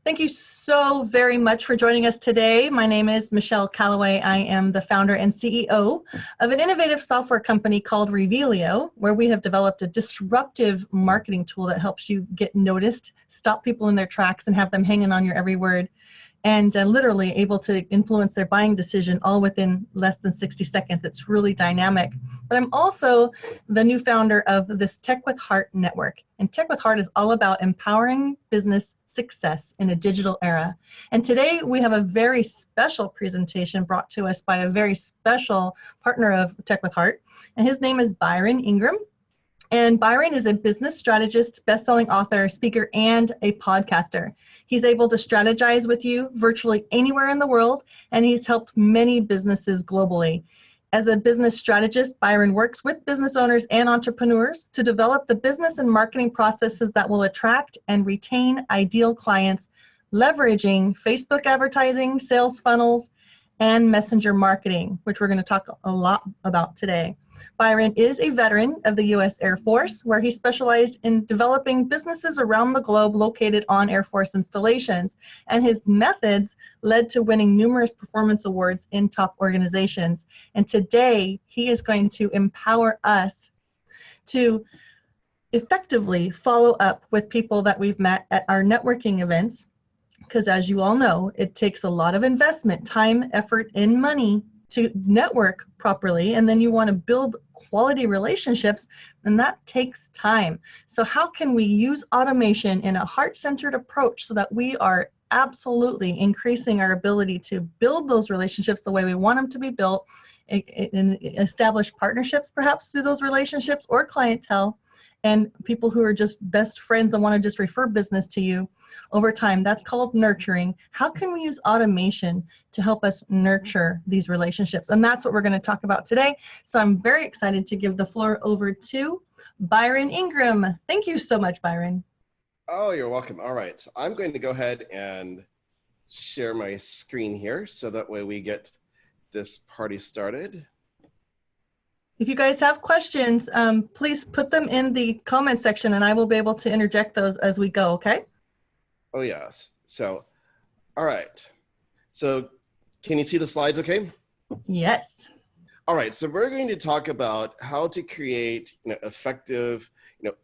Thank you so very much for joining us today. My name is Michelle Calloway. I am the founder and CEO of an innovative software company called Revealio, where we have developed a disruptive marketing tool that helps you get noticed, stop people in their tracks, and have them hanging on your every word, and literally able to influence their buying decision all within less than 60 seconds. It's really dynamic. But I'm also the new founder of this Tech with Heart network. And Tech with Heart is all about empowering business success in a digital era. And today we have a very special presentation brought to us by a very special partner of Tech with Heart. And his name is Byron Ingraham. And Byron is a business strategist, best-selling author, speaker, and a podcaster. He's able to strategize with you virtually anywhere in the world, and he's helped many businesses globally. As a business strategist, Byron works with business owners and entrepreneurs to develop the business and marketing processes that will attract and retain ideal clients, leveraging Facebook advertising, sales funnels, and messenger marketing, which we're going to talk a lot about today. Byron is a veteran of the U.S. Air Force, where he specialized in developing businesses around the globe located on Air Force installations, and his methods led to winning numerous performance awards in top organizations. And today, he is going to empower us to effectively follow up with people that we've met at our networking events, because as you all know, it takes a lot of investment, time, effort, and money to network properly, and then you want to build quality relationships, and that takes time. So how can we use automation in a heart-centered approach so that we are absolutely increasing our ability to build those relationships the way we want them to be built, and establish partnerships perhaps through those relationships, or clientele, and people who are just best friends and want to just refer business to you over time. That's called nurturing. How can we use automation to help us nurture these relationships? And that's what we're going to talk about today. So I'm very excited to give the floor over to Byron Ingraham. Thank you so much, Byron. Oh, you're welcome. All right. So I'm going to go ahead and share my screen here so that way we get this party started. If you guys have questions, please put them in the comment section and I will be able to interject those as we go, okay? Oh, yes. So, all right. So can you see the slides okay? Yes. All right. So we're going to talk about how to create effective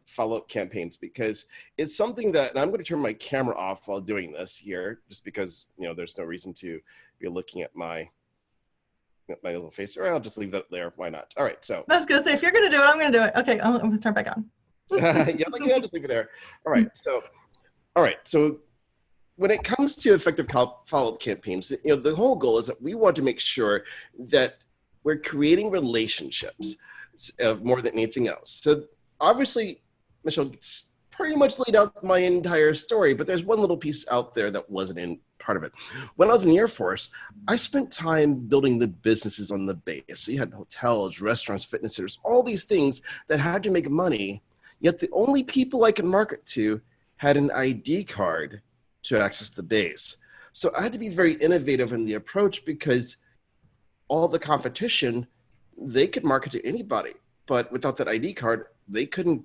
follow-up campaigns, because it's something that, and I'm going to turn my camera off while doing this here, just because there's no reason to be looking at my little face, or I'll just leave that there. Why not? All right. So I was going to say, if you're going to do it, I'm going to do it. Okay, I'm going to turn it back on. yeah, just leave it there. All right. So when it comes to effective follow-up campaigns, the whole goal is that we want to make sure that we're creating relationships more than anything else. So obviously, Michelle pretty much laid out my entire story, but there's one little piece out there that wasn't in part of it. When I was in the Air Force, I spent time building the businesses on the base. So you had hotels, restaurants, fitness centers, all these things that had to make money, yet the only people I could market to had an ID card to access the base. So I had to be very innovative in the approach, because all the competition, they could market to anybody, but without that ID card, they couldn't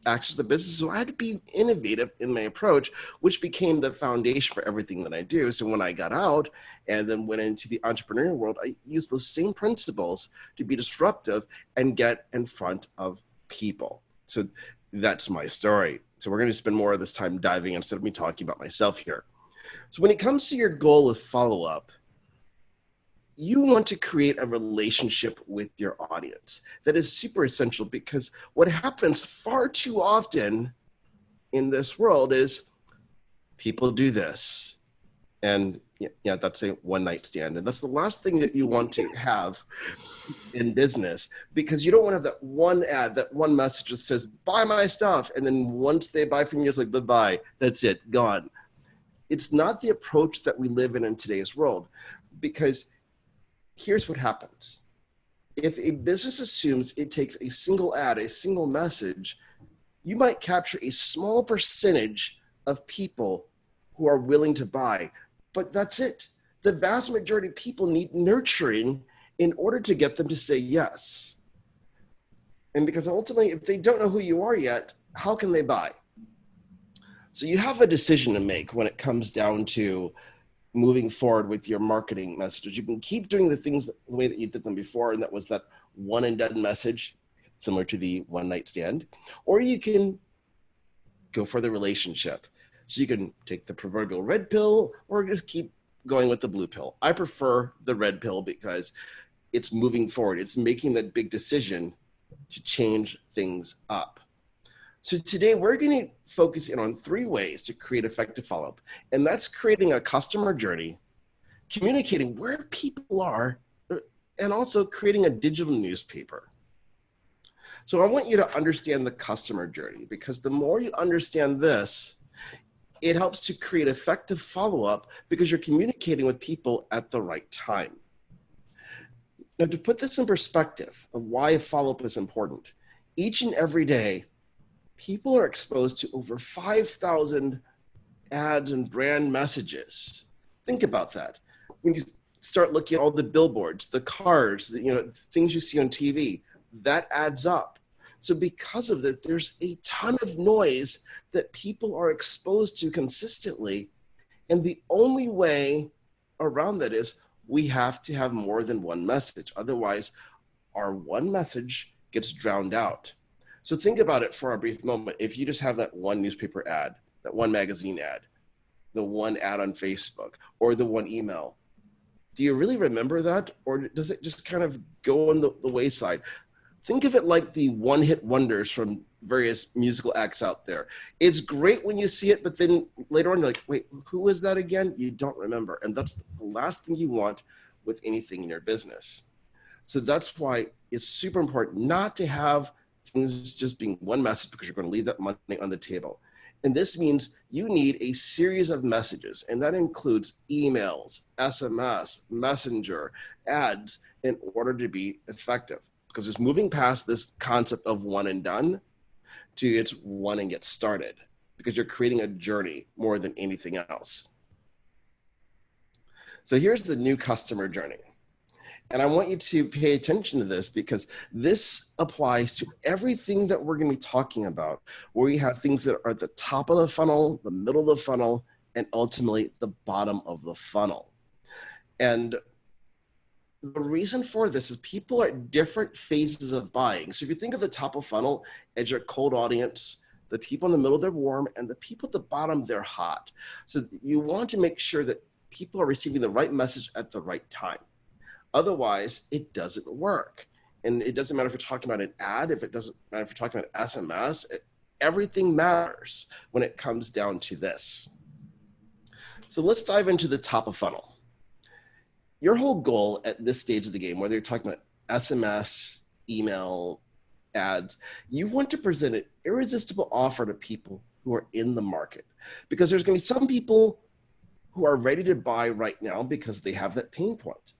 access the business. So I had to be innovative in my approach, which became the foundation for everything that I do. So when I got out and then went into the entrepreneurial world, I used those same principles to be disruptive and get in front of people. So that's my story. So we're going to spend more of this time diving instead of me talking about myself here. So when it comes to your goal with follow-up, you want to create a relationship with your audience. That is super essential, because what happens far too often in this world is people do this. And yeah, that's a one-night stand. And that's the last thing that you want to have in business, because you don't want to have that one ad, that one message that says, buy my stuff. And then once they buy from you, it's like, bye-bye, that's it, gone. It's not the approach that we live in today's world, because here's what happens. If a business assumes it takes a single ad, a single message, you might capture a small percentage of people who are willing to buy, but that's it. The vast majority of people need nurturing in order to get them to say yes. And because ultimately, if they don't know who you are yet, how can they buy? So you have a decision to make when it comes down to moving forward with your marketing messages. You can keep doing the things the way that you did them before, and that was that one and done message, similar to the one night stand, or you can go for the relationship. So you can take the proverbial red pill or just keep going with the blue pill. I prefer the red pill because it's moving forward. It's making that big decision to change things up. So today we're going to focus in on 3 ways to create effective follow-up. And that's creating a customer journey, communicating where people are, and also creating a digital newspaper. So I want you to understand the customer journey, because the more you understand this, it helps to create effective follow-up because you're communicating with people at the right time. Now, to put this in perspective of why follow-up is important, each and every day, people are exposed to over 5,000 ads and brand messages. Think about that. When you start looking at all the billboards, the cars, things you see on TV, that adds up. So because of that, there's a ton of noise that people are exposed to consistently. And the only way around that is we have to have more than one message. Otherwise, our one message gets drowned out. So think about it for a brief moment. If you just have that one newspaper ad, that one magazine ad, the one ad on Facebook, or the one email, do you really remember that? Or does it just kind of go on the wayside? Think of it like the one-hit wonders from various musical acts out there. It's great when you see it, but then later on you're like, wait, who is that again? You don't remember. And that's the last thing you want with anything in your business. So that's why it's super important not to have things just being one message, because you're going to leave that money on the table. And this means you need a series of messages, and that includes emails, SMS, messenger, ads, in order to be effective. Because it's moving past this concept of one and done to it's one and get started, because you're creating a journey more than anything else. So here's the new customer journey. And I want you to pay attention to this, because this applies to everything that we're going to be talking about, where you have things that are at the top of the funnel, the middle of the funnel, and ultimately the bottom of the funnel. And the reason for this is people are at different phases of buying. So if you think of the top of funnel as your cold audience, the people in the middle, they're warm, and the people at the bottom, they're hot. So you want to make sure that people are receiving the right message at the right time. Otherwise, it doesn't work. And it doesn't matter if you're talking about an ad, if it doesn't matter if you're talking about SMS, everything matters when it comes down to this. So let's dive into the top of funnel. Your whole goal at this stage of the game, whether you're talking about SMS, email, ads, you want to present an irresistible offer to people who are in the market. Because there's going to be some people who are ready to buy right now because they have that pain point.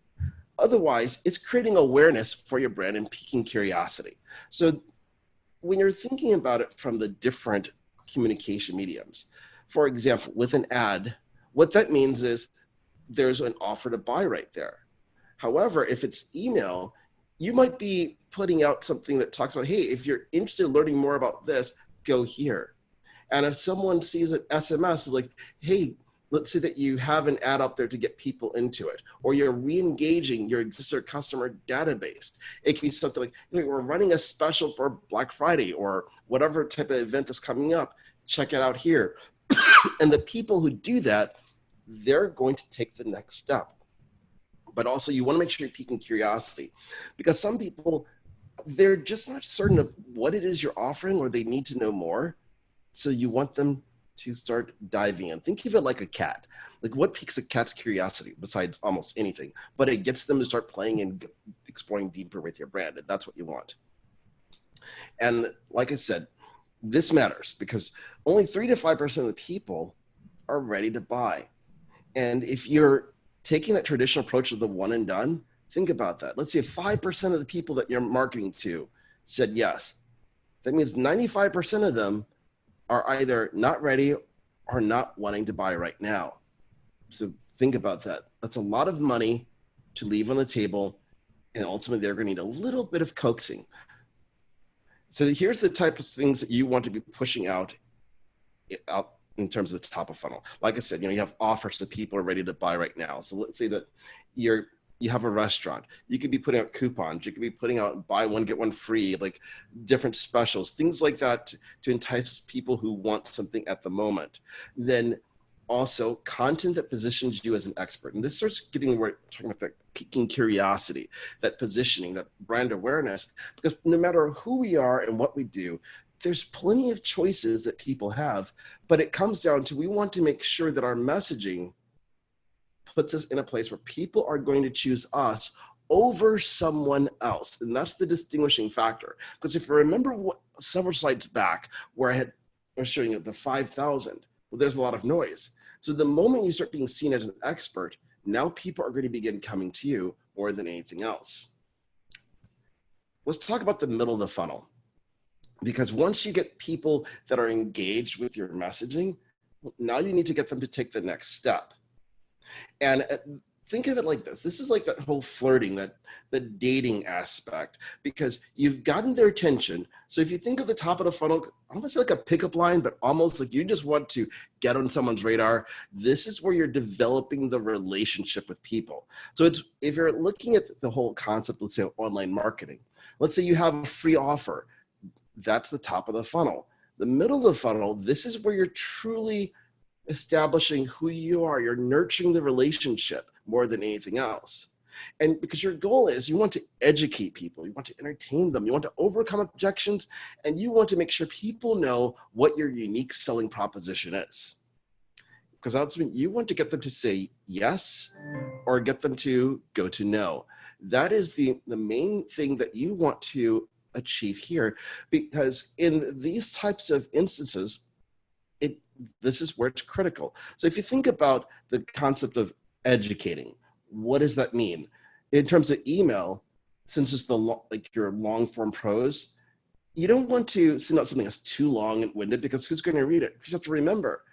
Otherwise, it's creating awareness for your brand and piquing curiosity. So when you're thinking about it from the different communication mediums, for example, with an ad, what that means is there's an offer to buy right there. However, if it's email, you might be putting out something that talks about, hey, if you're interested in learning more about this, go here. And if someone sees an SMS, it's like, hey, let's say that you have an ad up there to get people into it, or you're re-engaging your existing customer database. It can be something like, hey, we're running a special for Black Friday or whatever type of event that's coming up. Check it out here. And the people who do that, they're going to take the next step. But also you want to make sure you're piquing curiosity, because some people, they're just not certain of what it is you're offering, or they need to know more. So you want them to start diving in. Think of it like a cat. Like, what piques a cat's curiosity besides almost anything? But it gets them to start playing and exploring deeper with your brand. And that's what you want. And like I said, this matters because only 3 to 5% of the people are ready to buy. And if you're taking that traditional approach of the one and done, think about that. Let's say 5% of the people that you're marketing to said yes. That means 95% of them are either not ready or not wanting to buy right now. So think about that. That's a lot of money to leave on the table, and ultimately they're going to need a little bit of coaxing. So here's the type of things that you want to be pushing out in terms of the top of funnel. Like I said, you have offers that people are ready to buy right now. So let's say that you have a restaurant. You could be putting out coupons. You could be putting out buy one, get one free, like different specials, things like that to entice people who want something at the moment. Then also content that positions you as an expert. And this starts getting where we're talking about that piquing curiosity, that positioning, that brand awareness, because no matter who we are and what we do, there's plenty of choices that people have, but it comes down to, we want to make sure that our messaging puts us in a place where people are going to choose us over someone else. And that's the distinguishing factor. Because if you remember several slides back where I was showing you the 5,000, well, there's a lot of noise. So the moment you start being seen as an expert, now people are going to begin coming to you more than anything else. Let's talk about the middle of the funnel. Because once you get people that are engaged with your messaging, now you need to get them to take the next step. And think of it like this. This is like that whole flirting, the dating aspect, because you've gotten their attention. So if you think of the top of the funnel, almost like a pickup line, but almost like you just want to get on someone's radar, this is where you're developing the relationship with people. So if you're looking at the whole concept, let's say online marketing, let's say you have a free offer, that's the top of the funnel. The middle of the funnel, this is where you're truly establishing who you are. You're nurturing the relationship more than anything else. And because your goal is, you want to educate people, you want to entertain them, you want to overcome objections, and you want to make sure people know what your unique selling proposition is. Because ultimately, you want to get them to say yes or get them to go to no. That is the main thing that you want to achieve here, because in these types of instances, this is where it's critical. So if you think about the concept of educating, what does that mean? In terms of email, since it's your long form prose, you don't want to send out something that's too long and winded, because who's going to read it? You have to remember,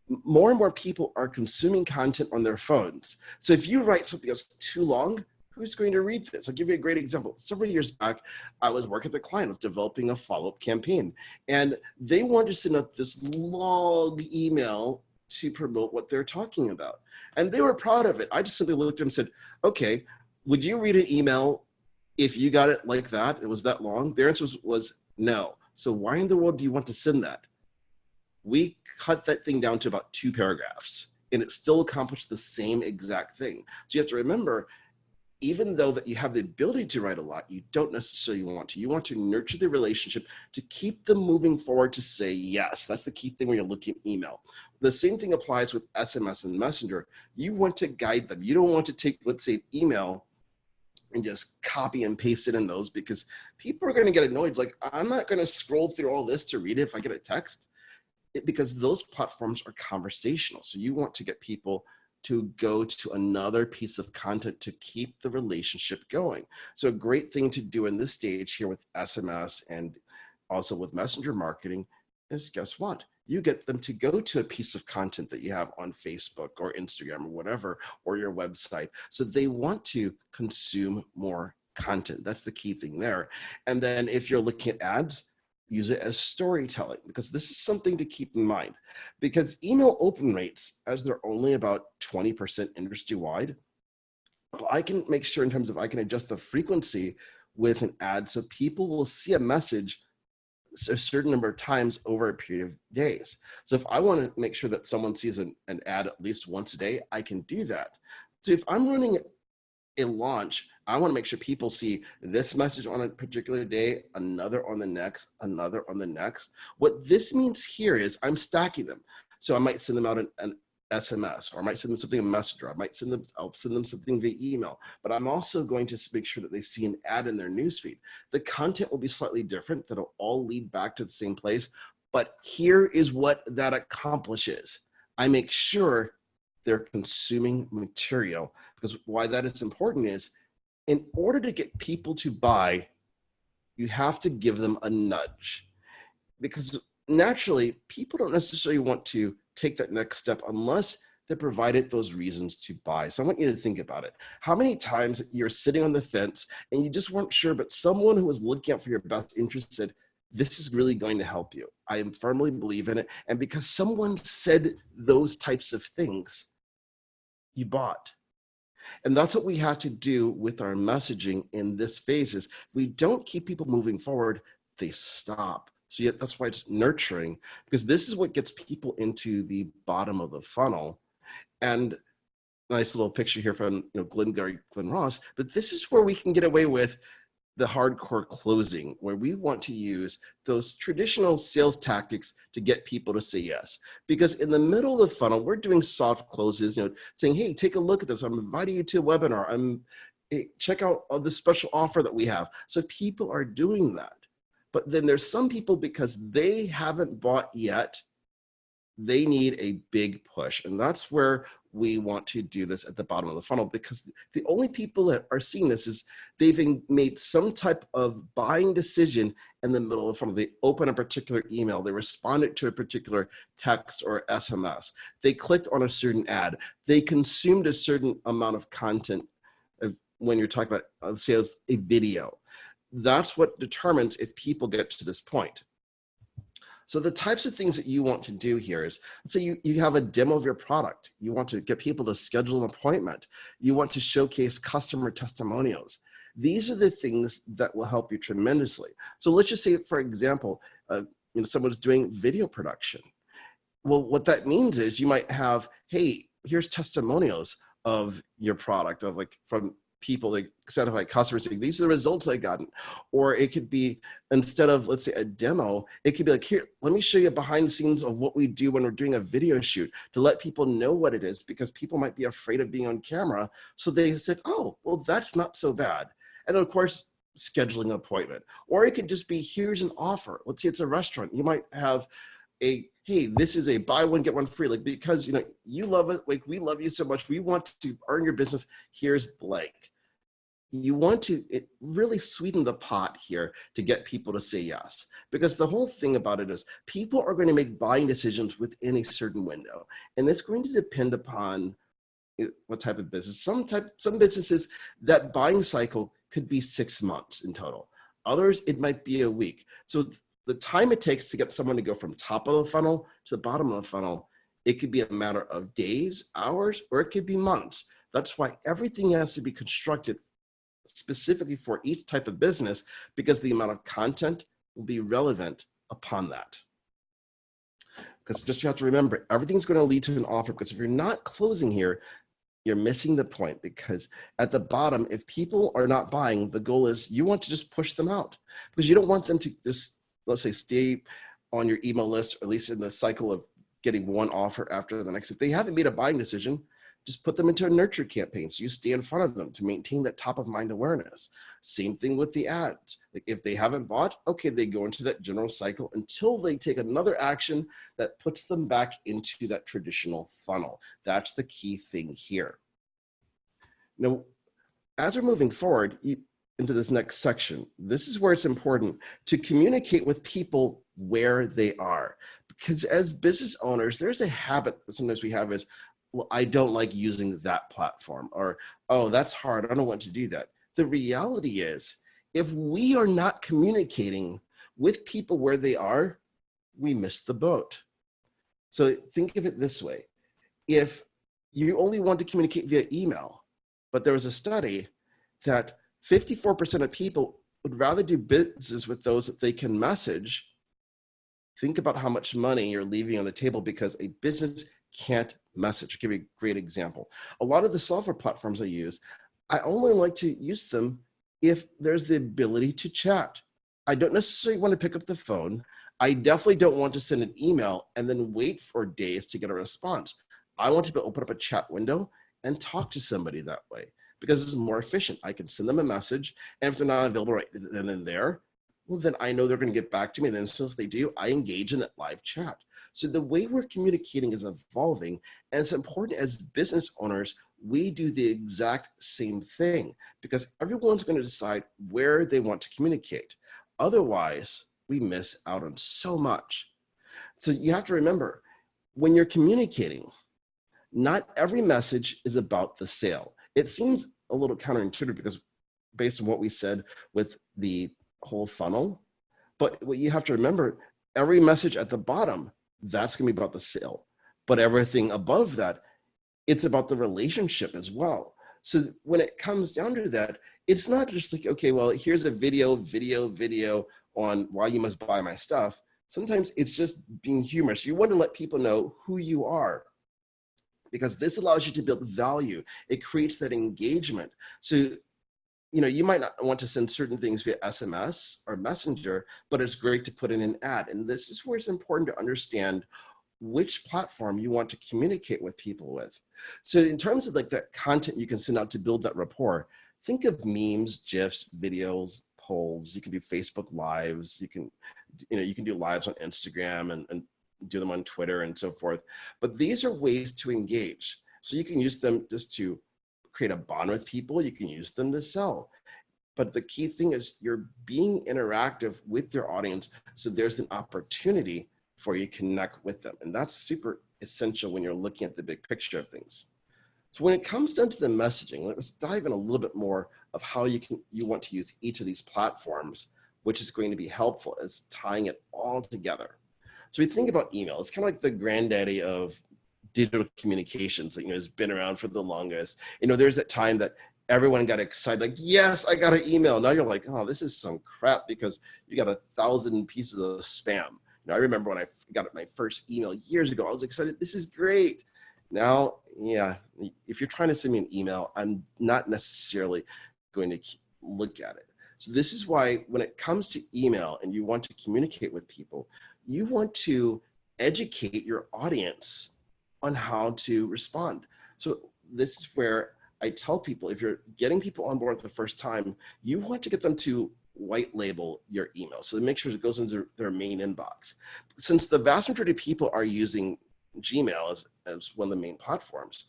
more and more people are consuming content on their phones. So if you write something that's too long, who's going to read this? I'll give you a great example. Several years back, I was working with a client, I was developing a follow-up campaign, and they wanted to send out this long email to promote what they're talking about. And they were proud of it. I just simply looked at them and said, okay, would you read an email if you got it like that? It was that long? Their answer was no. So why in the world do you want to send that? We cut that thing down to about 2 paragraphs, and it still accomplished the same exact thing. So you have to remember, even though that you have the ability to write a lot, you don't necessarily want to. You want to nurture the relationship to keep them moving forward to say yes. That's the key thing when you're looking at email. The same thing applies with SMS and Messenger. You want to guide them. You don't want to take, let's say, email and just copy and paste it in those, because people are going to get annoyed. Like, I'm not going to scroll through all this to read it if I get a text, because those platforms are conversational. So you want to get people to go to another piece of content to keep the relationship going. So a great thing to do in this stage here with SMS and also with messenger marketing is, guess what? You get them to go to a piece of content that you have on Facebook or Instagram or whatever, or your website. So they want to consume more content. That's the key thing there. And then if you're looking at ads, use it as storytelling, because this is something to keep in mind. Because email open rates, as they're only about 20% industry-wide, I can make sure in terms of I can adjust the frequency with an ad so people will see a message a certain number of times over a period of days. So if I want to make sure that someone sees an ad at least once a day, I can do that. So if I'm running a launch, I want to make sure people see this message on a particular day, another on the next, another on the next. What this means here is I'm stacking them. So I might send them out an SMS, or I might send them something in Messenger. I'll send them something via email, but I'm also going to make sure that they see an ad in their newsfeed. The content will be slightly different. That'll all lead back to the same place. But here is what that accomplishes. I make sure they're consuming material, because why that is important is, in order to get people to buy, you have to give them a nudge, because naturally people don't necessarily want to take that next step unless they're provided those reasons to buy. So I want you to think about it. How many times you're sitting on the fence and you just weren't sure, but someone who was looking out for your best interest said, this is really going to help you. I firmly believe in it. And because someone said those types of things, you bought. And that's what we have to do with our messaging in this phase is we don't keep people moving forward, they stop. So yeah, that's why it's nurturing, because this is what gets people into the bottom of the funnel. And nice little picture here from Glengarry Glen Ross, but this is where we can get away with the hardcore closing, where we want to use those traditional sales tactics to get people to say yes. Because in the middle of the funnel, we're doing soft closes, saying, hey, take a look at this. I'm inviting you to a webinar. Hey, check out this special offer that we have. So people are doing that. But then there's some people, because they haven't bought yet, they need a big push. And that's where we want to do this at the bottom of the funnel, because the only people that are seeing this is they've made some type of buying decision in the middle of the funnel. They open a particular email, they responded to a particular text or SMS, they clicked on a certain ad, they consumed a certain amount of content when you're talking about sales, a video. That's what determines if people get to this point. So the types of things that you want to do here is, let's say you have a demo of your product. You want to get people to schedule an appointment. You want to showcase customer testimonials. These are the things that will help you tremendously. So let's just say, for example, someone's doing video production. Well, what that means is you might have, hey, here's testimonials of your product, from people, like certified customers saying, these are the results I gotten. Or it could be, instead of, let's say, a demo, it could be like, here, let me show you behind the scenes of what we do when we're doing a video shoot, to let people know what it is, because people might be afraid of being on camera. So they said, oh, well, that's not so bad. And of course, scheduling an appointment. Or it could just be, here's an offer. Let's say it's a restaurant. You might have hey, this is a buy one, get one free, because you love it, we love you so much, we want to earn your business, here's blank. You want to really sweeten the pot here to get people to say yes, because the whole thing about it is people are going to make buying decisions within a certain window, and it's going to depend upon what type of business. Some businesses, that buying cycle could be 6 months in total. Others, it might be a week. So the time it takes to get someone to go from top of the funnel to the bottom of the funnel, it could be a matter of days, hours, or it could be months. That's why everything has to be constructed specifically for each type of business, because the amount of content will be relevant upon that. Because just you have to remember, everything's going to lead to an offer, because if you're not closing here, you're missing the point. Because at the bottom, if people are not buying, the goal is you want to just push them out, because you don't want them to just, let's say, stay on your email list, or at least in the cycle of getting one offer after the next. If they haven't made a buying decision, just put them into a nurture campaign, so you stay in front of them to maintain that top of mind awareness. Same thing with the ads. If they haven't bought, okay, they go into that general cycle until they take another action that puts them back into that traditional funnel. That's the key thing here. Now, as we're moving forward into this next section, this is where it's important to communicate with people where they are. Because as business owners, there's a habit that sometimes we have is, well, I don't like using that platform, or, oh, that's hard, I don't want to do that. The reality is, if we are not communicating with people where they are, we miss the boat. So think of it this way. If you only want to communicate via email, but there was a study that 54% of people would rather do business with those that they can message, think about how much money you're leaving on the table because a business can't message. I'll give you a great example. A lot of the software platforms I use, I only like to use them if there's the ability to chat. I don't necessarily want to pick up the phone. I definitely don't want to send an email and then wait for days to get a response. I want to be able to open up a chat window and talk to somebody that way, because it's more efficient. I can send them a message, and if they're not available right then and there, well, then I know they're going to get back to me. And then as soon as they do, I engage in that live chat. So the way we're communicating is evolving, and it's important as business owners, we do the exact same thing, because everyone's going to decide where they want to communicate. Otherwise, we miss out on so much. So you have to remember, when you're communicating, not every message is about the sale. It seems a little counterintuitive, because based on what we said with the whole funnel, But what you have to remember, every message at the bottom, that's going to be about the sale. But everything above that, it's about the relationship as well. So when it comes down to that, it's not just like, okay, well, here's a video on why you must buy my stuff. Sometimes it's just being humorous. You want to let people know who you are, because this allows you to build value. It creates that engagement. So, you might not want to send certain things via SMS or Messenger, but it's great to put in an ad. And this is where it's important to understand which platform you want to communicate with people with. So in terms of like that content you can send out to build that rapport, think of memes, GIFs, videos, polls. You can do Facebook Lives. You can do lives on Instagram and do them on Twitter and so forth. But these are ways to engage. So you can use them just to create a bond with people. You can use them to sell. But the key thing is you're being interactive with your audience. So there's an opportunity for you to connect with them. And that's super essential when you're looking at the big picture of things. So when it comes down to the messaging, let's dive in a little bit more of how you want to use each of these platforms, which is going to be helpful as tying it all together. So we think about email. It's kind of like the granddaddy of digital communications that has been around for the longest. There's that time that everyone got excited, like, yes, I got an email. Now you're like, oh, this is some crap because you got 1,000 pieces of spam. I remember when I got my first email years ago, I was excited. This is great. Now, yeah, if you're trying to send me an email, I'm not necessarily going to look at it. So this is why when it comes to email and you want to communicate with people, you want to educate your audience on how to respond. So this is where I tell people, if you're getting people on board the first time, you want to get them to white label your email. So make sure it goes into their main inbox. Since the vast majority of people are using Gmail as one of the main platforms,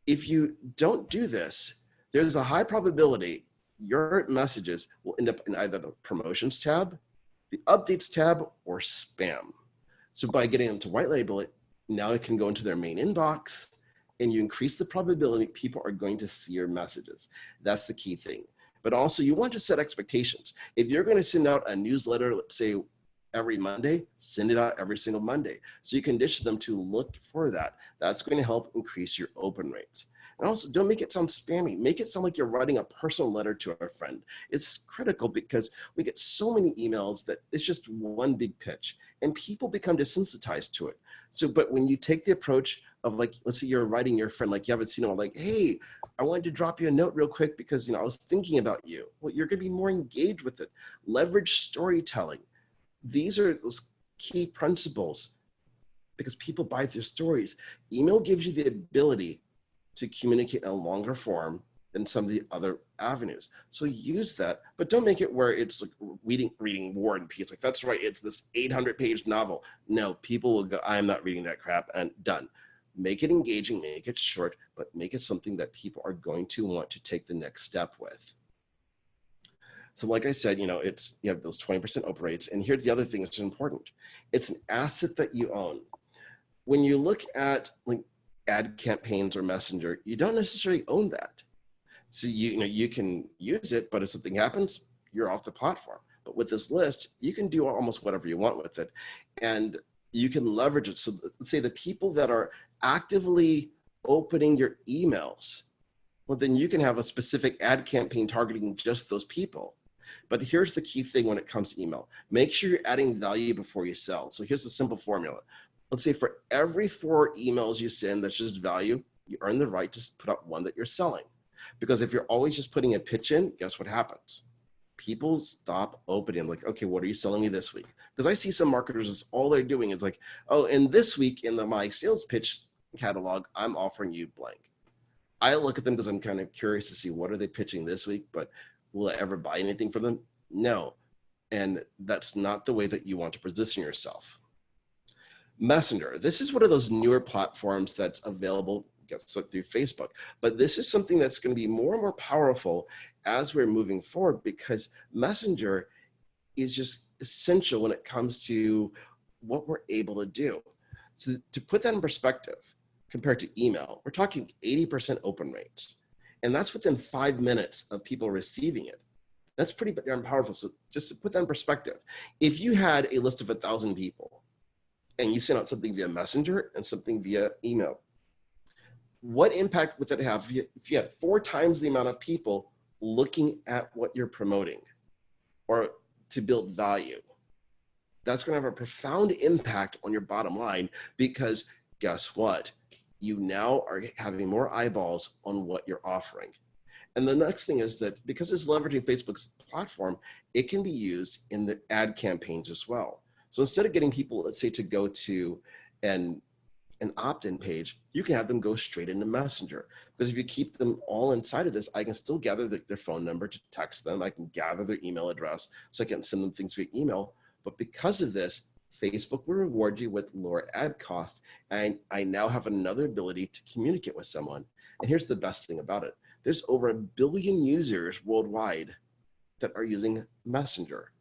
if you don't do this, there's a high probability your messages will end up in either the promotions tab, the updates tab, or spam. So by getting them to white label it, now it can go into their main inbox and you increase the probability people are going to see your messages. That's the key thing. But also you want to set expectations. If you're going to send out a newsletter, let's say every Monday, send it out every single Monday. So you condition them to look for that. That's going to help increase your open rates. And also don't make it sound spammy. Make it sound like you're writing a personal letter to a friend. It's critical because we get so many emails that it's just one big pitch and people become desensitized to it. So, but when you take the approach of like, let's say you're writing your friend, like you haven't seen them, like, hey, I wanted to drop you a note real quick because, I was thinking about you. Well, you're going to be more engaged with it. Leverage storytelling. These are those key principles because people buy their stories. Email gives you the ability to communicate in a longer form than some of the other avenues. So use that, but don't make it where it's like reading War and Peace. Like, that's right, it's this 800-page novel. No, people will go, I'm not reading that crap, and done. Make it engaging, make it short, but make it something that people are going to want to take the next step with. So like I said, you have those 20% open rates. And here's the other thing that's important. It's an asset that you own. When you look at like ad campaigns or Messenger, you don't necessarily own that. So you can use it, but if something happens, you're off the platform. But with this list, you can do almost whatever you want with it. And you can leverage it. So let's say the people that are actively opening your emails, well, then you can have a specific ad campaign targeting just those people. But here's the key thing when it comes to email. Make sure you're adding value before you sell. So here's the simple formula. Let's say for every 4 emails you send that's just value, you earn the right to put up one that you're selling. Because if you're always just putting a pitch in, guess what happens? People stop opening, like, okay, what are you selling me this week? Because I see some marketers, is all they're doing is like, oh, and this week in my sales pitch catalog, I'm offering you blank. I look at them because I'm kind of curious to see what are they pitching this week, but will I ever buy anything from them? No. And that's not the way that you want to position yourself. Messenger, this is one of those newer platforms that's available through Facebook, but this is something that's going to be more and more powerful as we're moving forward because Messenger is just essential when it comes to what we're able to do. So to put that in perspective, compared to email, we're talking 80% open rates, and that's within 5 minutes of people receiving it. That's pretty darn powerful. So just to put that in perspective, if you had a list of 1,000 people and you sent out something via Messenger and something via email, what impact would that have if you had 4 times the amount of people looking at what you're promoting or to build value? That's going to have a profound impact on your bottom line, because guess what? You now are having more eyeballs on what you're offering. And the next thing is that because it's leveraging Facebook's platform, it can be used in the ad campaigns as well. So instead of getting people, let's say, to go to an opt-in page, you can have them go straight into Messenger. Because if you keep them all inside of this, I can still gather their phone number to text them. I can gather their email address, so I can send them things via email. But because of this, Facebook will reward you with lower ad costs. And I now have another ability to communicate with someone. And here's the best thing about it. There's over 1 billion users worldwide that are using Messenger.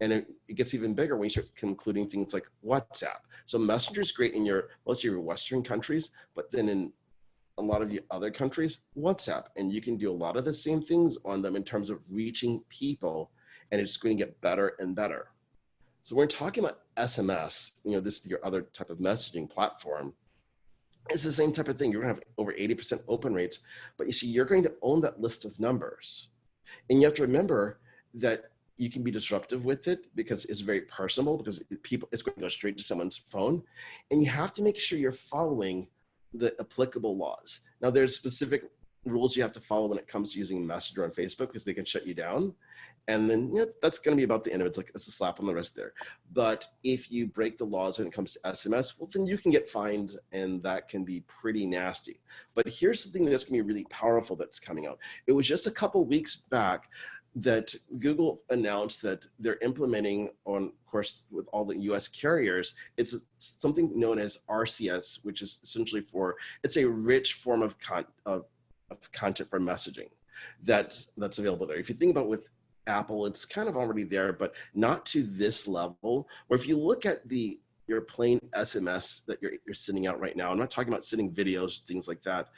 And it gets even bigger when you start including things like WhatsApp. So Messenger is great in most of your Western countries, but then in a lot of the other countries, WhatsApp. And you can do a lot of the same things on them in terms of reaching people, and it's going to get better and better. So when we're talking about SMS, this is your other type of messaging platform. It's the same type of thing. You're going to have over 80% open rates, but you see, you're going to own that list of numbers. And you have to remember that you can be disruptive with it because it's very personal, because it's going to go straight to someone's phone. And you have to make sure you're following the applicable laws. Now, there's specific rules you have to follow when it comes to using Messenger on Facebook, because they can shut you down. And then that's going to be about the end of it. It's a slap on the wrist there. But if you break the laws when it comes to SMS, well, then you can get fined, and that can be pretty nasty. But here's something that's going to be really powerful that's coming out. It was just a couple weeks back that Google announced that they're implementing, of course, with all the US carriers, it's something known as RCS, which is essentially it's a rich form of content for messaging that's available there. If you think about with Apple, it's kind of already there, but not to this level. Or if you look at your plain SMS that you're sending out right now, I'm not talking about sending videos, things like that.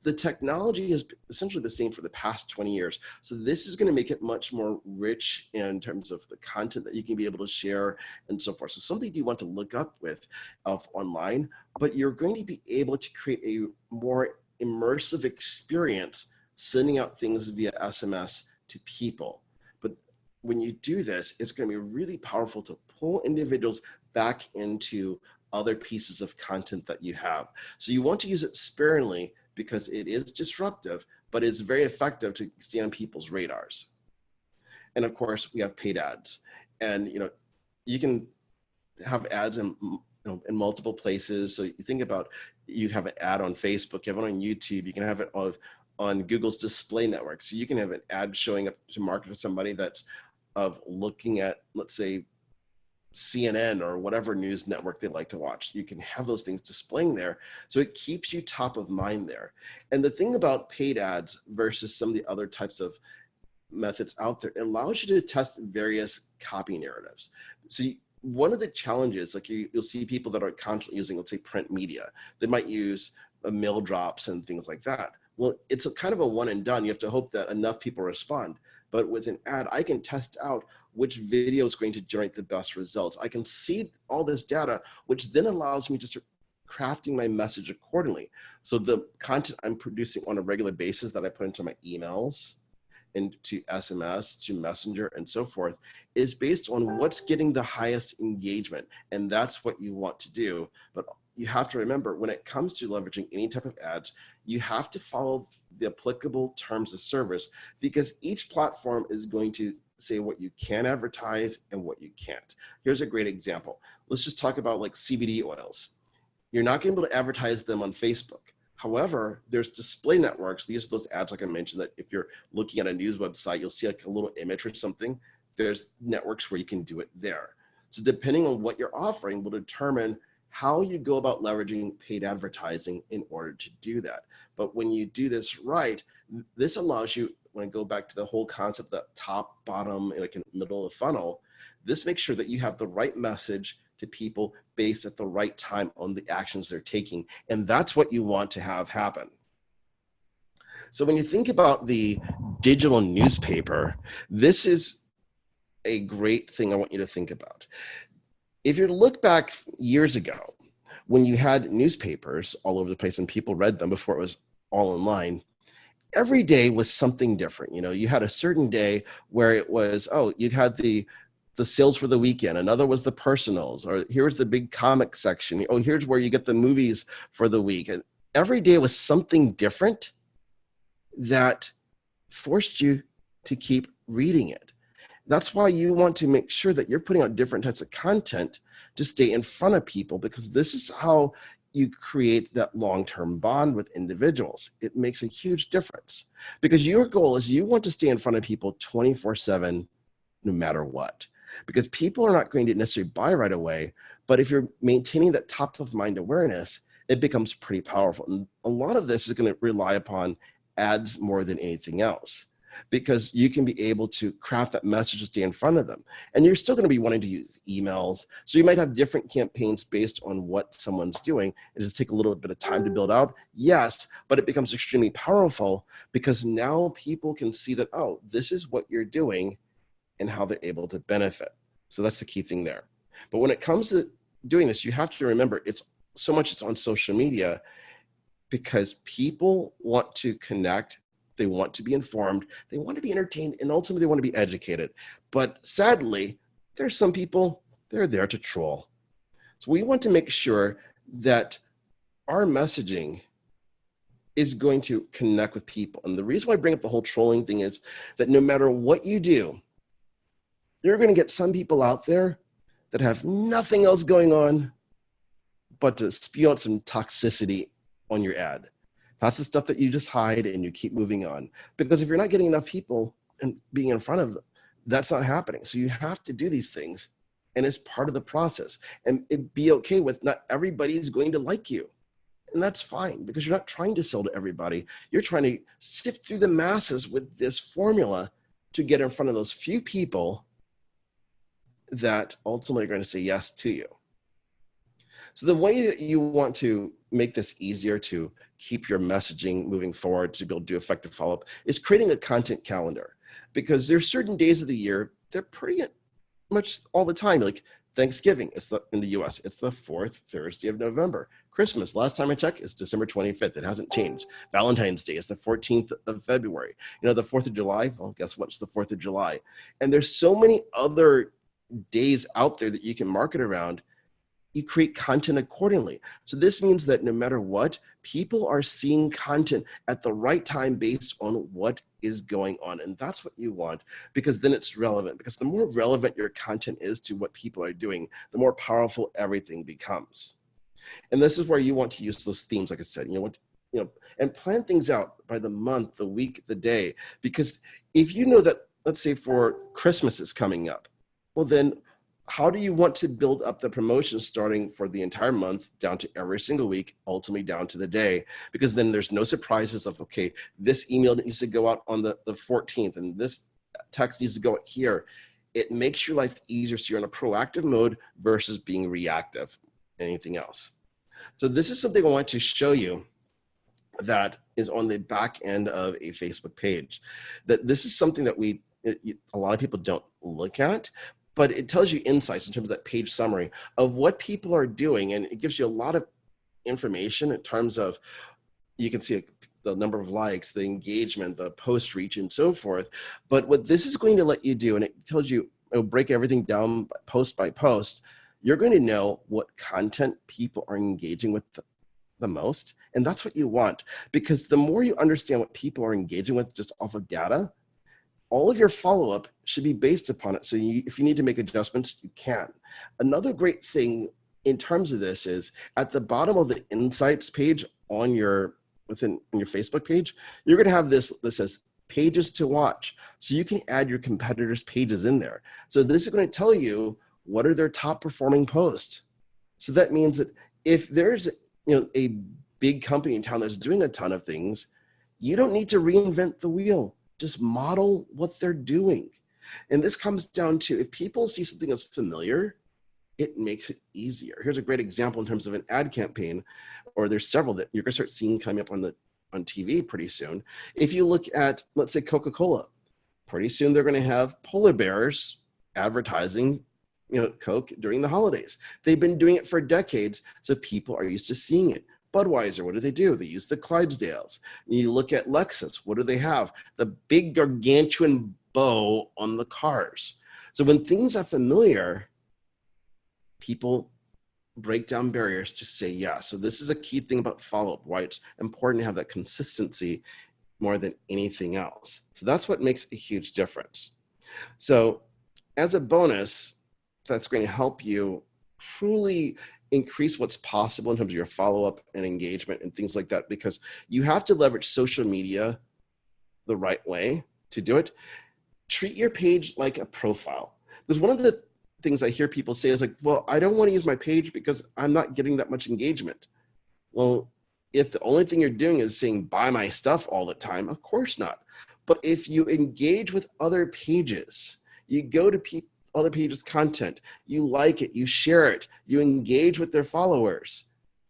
The technology is essentially the same for the past 20 years. So this is going to make it much more rich in terms of the content that you can be able to share and so forth. So something you want to look up with online, but you're going to be able to create a more immersive experience sending out things via SMS to people. But when you do this, it's going to be really powerful to pull individuals back into other pieces of content that you have. So you want to use it sparingly, because it is disruptive, but it's very effective to stay on people's radars. And of course, we have paid ads. And you can have ads in multiple places. So you think about, you have an ad on Facebook, you have it on YouTube, you can have it on Google's display network. So you can have an ad showing up to market to somebody that's looking at, let's say, CNN or whatever news network they like to watch. You can have those things displaying there. So it keeps you top of mind there. And the thing about paid ads versus some of the other types of methods out there, it allows you to test various copy narratives. So one of the challenges, like you'll see people that are constantly using, let's say, print media. They might use mail drops and things like that. Well, it's kind of a one and done. You have to hope that enough people respond. But with an ad, I can test out which video is going to generate the best results. I can see all this data, which then allows me to start crafting my message accordingly. So the content I'm producing on a regular basis that I put into my emails, into SMS, to Messenger, and so forth, is based on what's getting the highest engagement. And that's what you want to do. But you have to remember, when it comes to leveraging any type of ads, you have to follow the applicable terms of service, because each platform is going to say what you can advertise and what you can't. Here's a great example. Let's just talk about like CBD oils. You're not going to be able to advertise them on Facebook. However, there's display networks. These are those ads, like I mentioned, that if you're looking at a news website, you'll see like a little image or something. There's networks where you can do it there. So depending on what you're offering will determine how you go about leveraging paid advertising in order to do that. But when you do this right, this allows you, when I go back to the whole concept, the top, bottom, like in the middle of the funnel, this makes sure that you have the right message to people based at the right time on the actions they're taking. And that's what you want to have happen. So when you think about the digital newspaper, this is a great thing I want you to think about. If you look back years ago, when you had newspapers all over the place and people read them before it was all online, every day was something different. You know, you had a certain day where it was, oh, you had the sales for the weekend. Another was the personals, or here's the big comic section. Oh, here's where you get the movies for the week. And every day was something different that forced you to keep reading it. That's why you want to make sure that you're putting out different types of content to stay in front of people, because this is how you create that long-term bond with individuals. It makes a huge difference, because your goal is you want to stay in front of people 24/7, no matter what, because people are not going to necessarily buy right away. But if you're maintaining that top of mind awareness, it becomes pretty powerful. And a lot of this is going to rely upon ads more than anything else, because you can be able to craft that message to stay in front of them. And you're still going to be wanting to use emails. So you might have different campaigns based on what someone's doing. It does take a little bit of time to build out. Yes, but it becomes extremely powerful, because now people can see that, oh, this is what you're doing and how they're able to benefit. So that's the key thing there. But when it comes to doing this, you have to remember it's on social media, because people want to connect. They want to be informed, they want to be entertained, and ultimately they want to be educated. But sadly, there's some people, they're there to troll. So we want to make sure that our messaging is going to connect with people. And the reason why I bring up the whole trolling thing is that no matter what you do, you're going to get some people out there that have nothing else going on but to spew out some toxicity on your ad. That's the stuff that you just hide and you keep moving on. Because if you're not getting enough people and being in front of them, that's not happening. So you have to do these things, and it's part of the process. And it'd be okay with not everybody's going to like you. And that's fine, because you're not trying to sell to everybody. You're trying to sift through the masses with this formula to get in front of those few people that ultimately are going to say yes to you. So the way that you want to make this easier to keep your messaging moving forward, to be able to do effective follow-up, is creating a content calendar. Because there's certain days of the year, they're pretty much all the time. Like Thanksgiving, in the US, it's the 4th Thursday of November. Christmas, last time I checked, is December 25th. It hasn't changed. Valentine's Day is the 14th of February. You know, the 4th of July, well, guess what? It's the 4th of July. And there's so many other days out there that you can market around. You create content accordingly. So this means that no matter what, people are seeing content at the right time based on what is going on. And that's what you want, because then it's relevant. Because the more relevant your content is to what people are doing, the more powerful everything becomes. And this is where you want to use those themes, like I said, and plan things out by the month, the week, the day. Because if you know that, let's say for Christmas is coming up, well then, how do you want to build up the promotion starting for the entire month down to every single week, ultimately down to the day? Because then there's no surprises of, okay, this email needs to go out on the 14th and this text needs to go out here. It makes your life easier, so you're in a proactive mode versus being reactive, anything else. So this is something I want to show you that is on the back end of a Facebook page. That this is something that a lot of people don't look at, but it tells you insights in terms of that page summary of what people are doing. And it gives you a lot of information in terms of, you can see the number of likes, the engagement, the post reach, and so forth. But what this is going to let you do, and it tells you, it'll break everything down post by post, you're going to know what content people are engaging with the most. And that's what you want, because the more you understand what people are engaging with just off of data, all of your follow-up should be based upon it. So if you need to make adjustments, you can. Another great thing in terms of this is at the bottom of the insights page on your Facebook page, you're going to have this that says pages to watch. So you can add your competitors' pages in there. So this is going to tell you what are their top performing posts. So that means that if there's a big company in town that's doing a ton of things, you don't need to reinvent the wheel. Just model what they're doing. And this comes down to, if people see something that's familiar, it makes it easier. Here's a great example in terms of an ad campaign, or there's several that you're going to start seeing coming up on on TV pretty soon. If you look at, let's say, Coca-Cola, pretty soon they're going to have polar bears advertising, Coke during the holidays. They've been doing it for decades, so people are used to seeing it. Budweiser, what do? They use the Clydesdales. You look at Lexus, what do they have? The big gargantuan bow on the cars. So when things are familiar, people break down barriers to say yes. So this is a key thing about follow-up, why it's important to have that consistency more than anything else. So that's what makes a huge difference. So as a bonus, that's going to help you truly increase what's possible in terms of your follow-up and engagement and things like that, because you have to leverage social media the right way to do it. Treat your page like a profile. Because one of the things I hear people say is like, well, I don't want to use my page because I'm not getting that much engagement. Well, if the only thing you're doing is saying buy my stuff all the time, of course not. But if you engage with other pages, you go to other pages' content, you like it, you share it, you engage with their followers,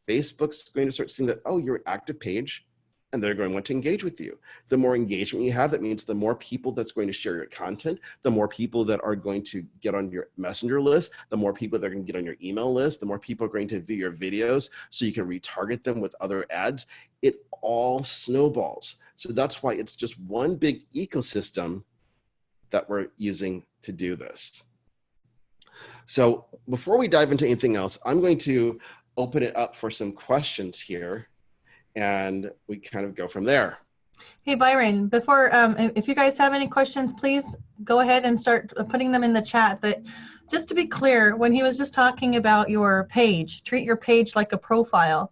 Facebook's going to start seeing that, oh, you're an active page, and they're going to want to engage with you. The more engagement you have, that means the more people that's going to share your content, the more people that are going to get on your messenger list, the more people that are going to get on your email list, the more people are going to view your videos so you can retarget them with other ads. It all snowballs. So that's why it's just one big ecosystem that we're using to do this. So before we dive into anything else, I'm going to open it up for some questions here, and we kind of go from there. Hey, Byron, before, if you guys have any questions, please go ahead and start putting them in the chat. But just to be clear, when he was just talking about your page, treat your page like a profile,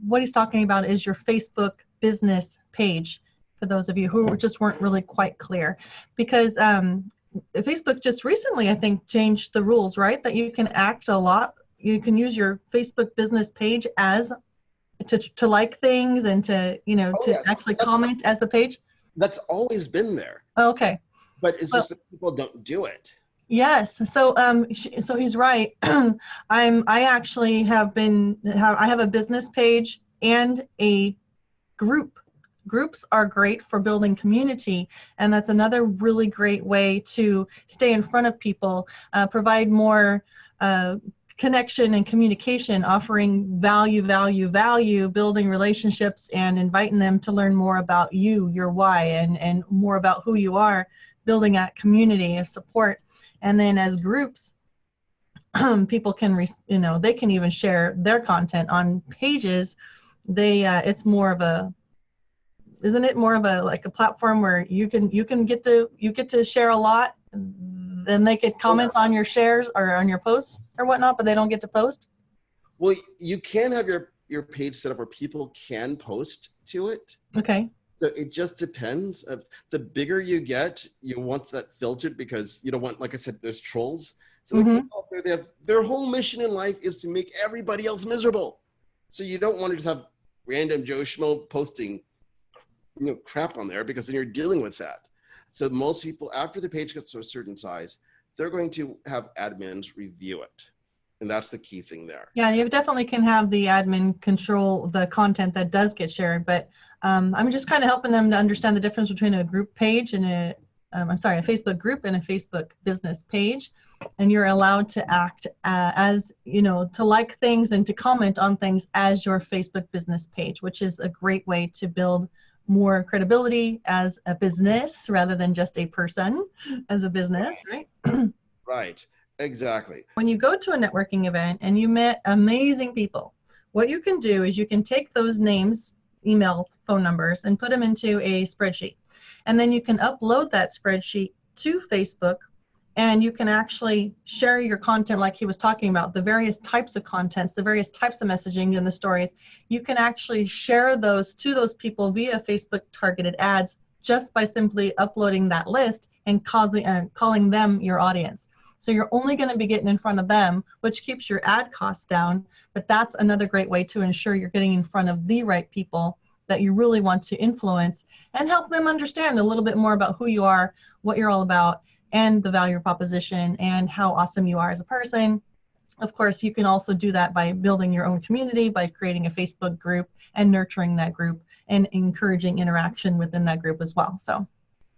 what he's talking about is your Facebook business page, for those of you who just weren't really quite clear. Because Facebook just recently, I think, changed the rules, right? That you can act a lot. You can use your Facebook business page as to like things and to, to actually comment as a page? That's always been there. Oh, okay. But it's just that people don't do it. Yes. So so he's right. I actually have I have a business page and a group. Groups are great for building community, and that's another really great way to stay in front of people, provide more connection and communication, offering value, building relationships and inviting them to learn more about you, your why, and more about who you are, building that community of support. And then as groups, people can, they can even share their content on pages. It's more of a, isn't it more of a, like a platform where you get to share a lot? Then they could comment on your shares or on your posts or whatnot, but they don't get to post? Well, you can have your page set up where people can post to it. Okay. So it just depends. The bigger you get, you want that filtered because you don't want, like I said, there's trolls. So the people out there, they have their whole mission in life is to make everybody else miserable. So you don't want to just have random Joe Schmo posting crap on there, because then you're dealing with that. So most people, after the page gets to a certain size, they're going to have admins review it. And that's the key thing there. Yeah, you definitely can have the admin control the content that does get shared, but I'm just kind of helping them to understand the difference between a group page and a Facebook group and a Facebook business page. And you're allowed to act as, to like things and to comment on things as your Facebook business page, which is a great way to build more credibility as a business rather than just a person as a business, right? Right, exactly. When you go to a networking event and you met amazing people, what you can do is you can take those names, email, phone numbers, and put them into a spreadsheet. And then you can upload that spreadsheet to Facebook, and you can actually share your content like he was talking about, the various types of contents, the various types of messaging in the stories. You can actually share those to those people via Facebook targeted ads just by simply uploading that list and calling them your audience. So you're only going to be getting in front of them, which keeps your ad costs down, but that's another great way to ensure you're getting in front of the right people that you really want to influence and help them understand a little bit more about who you are, what you're all about, and the value proposition and how awesome you are as a person. Of course, you can also do that by building your own community, by creating a Facebook group and nurturing that group and encouraging interaction within that group as well. So.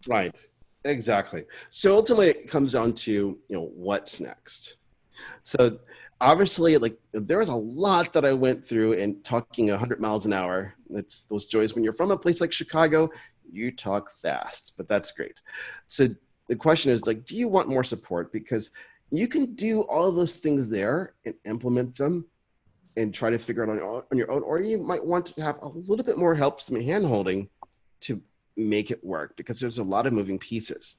Right. Exactly. So ultimately it comes down to, what's next. So obviously, like, there was a lot that I went through in talking 100 miles an hour. It's those joys when you're from a place like Chicago, you talk fast, but that's great. So the question is, like, do you want more support? Because you can do all of those things there and implement them and try to figure it out on your own, or you might want to have a little bit more help, some hand-holding to make it work, because there's a lot of moving pieces.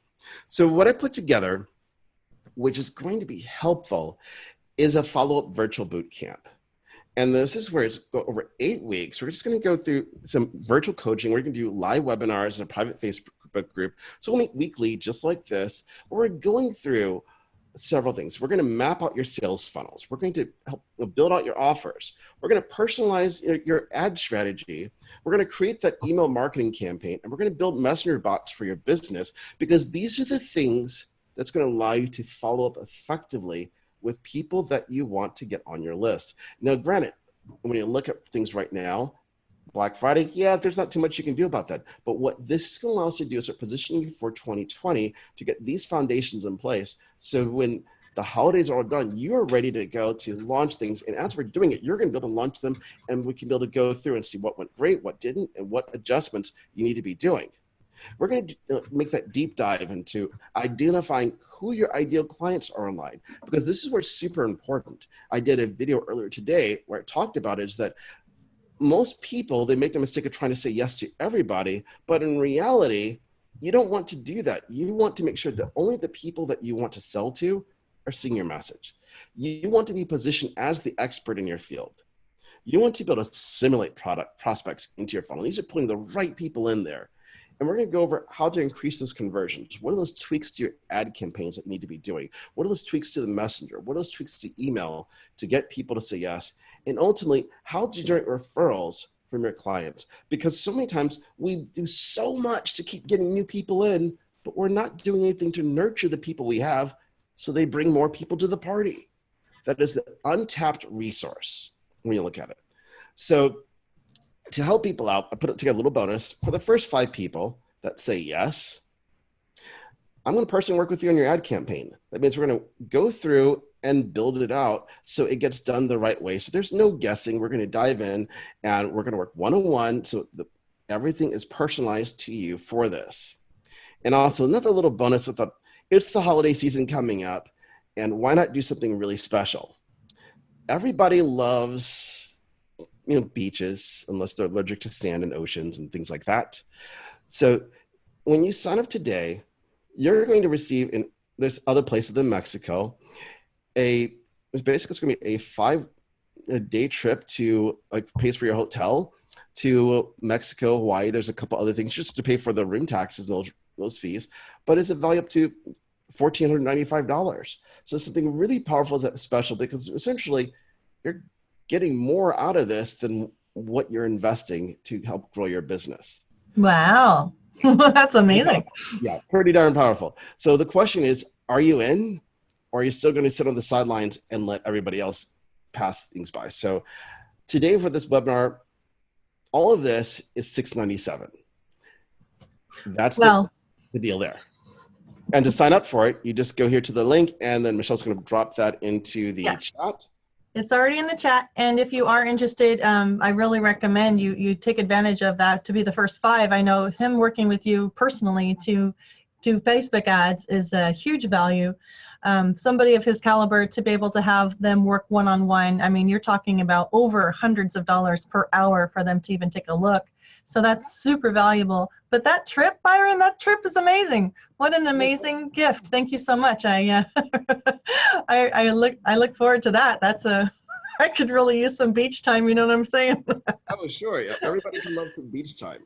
So what I put together, which is going to be helpful, is a follow-up virtual boot camp. And this is where it's over 8 weeks. We're just going to go through some virtual coaching. We're going to do live webinars in a private Facebook group. So we'll meet weekly, just like this. We're going through several things. We're going to map out your sales funnels. We're going to help build out your offers. We're going to personalize your ad strategy. We're going to create that email marketing campaign, and we're going to build messenger bots for your business, because these are the things that's going to allow you to follow up effectively with people that you want to get on your list. Now, granted, when you look at things right now, Black Friday, yeah, there's not too much you can do about that. But what this is going to allow us to do is start positioning you for 2020 to get these foundations in place. So when the holidays are all done, you're ready to go to launch things. And as we're doing it, you're going to be able to launch them, and we can be able to go through and see what went great, what didn't, and what adjustments you need to be doing. We're going to make that deep dive into identifying who your ideal clients are online, because this is where it's super important. I did a video earlier today where I talked about is that most people, they make the mistake of trying to say yes to everybody, but in reality, you don't want to do that. You want to make sure that only the people that you want to sell to are seeing your message. You want to be positioned as the expert in your field. You want to be able to simulate product prospects into your funnel. These are putting the right people in there. And we're going to go over how to increase those conversions. What are those tweaks to your ad campaigns that you need to be doing? What are those tweaks to the messenger? What are those tweaks to email to get people to say yes? And ultimately, how to generate referrals from your clients? Because so many times we do so much to keep getting new people in, but we're not doing anything to nurture the people we have so they bring more people to the party. That is the untapped resource when you look at it. So to help people out, I put together a little bonus for the first 5 people that say yes. I'm going to personally work with you on your ad campaign. That means we're going to go through and build it out so it gets done the right way. So there's no guessing. We're going to dive in and we're going to work one-on-one so everything is personalized to you for this. And also another little bonus, I thought, it's the holiday season coming up, and why not do something really special? Everybody loves beaches, unless they're allergic to sand and oceans and things like that. So when you sign up today, you're going to receive, and there's other places in Mexico, it's going to be a 5-day trip to, like, pays for your hotel to Mexico, Hawaii. There's a couple other things just to pay for the room taxes, those fees, but it's a value up to $1,495. So something really powerful, is special, because essentially you're getting more out of this than what you're investing to help grow your business. Wow. That's amazing. Yeah, pretty darn powerful. So the question is, are you in, or are you still going to sit on the sidelines and let everybody else pass things by? So today for this webinar, all of this is $697. That's the deal there. And to sign up for it, you just go here to the link, and then Michelle's going to drop that into the chat. It's already in the chat, and if you are interested, I really recommend you take advantage of that to be the first 5. I know him working with you personally to do Facebook ads is a huge value. Somebody of his caliber, to be able to have them work one-on-one, I mean, you're talking about over hundreds of dollars per hour for them to even take a look. So that's super valuable. But that trip, Byron, that trip is amazing. What an amazing gift. Thank you so much. I look forward to that. I could really use some beach time, you know what I'm saying? I was sure. Yeah. Everybody can love some beach time.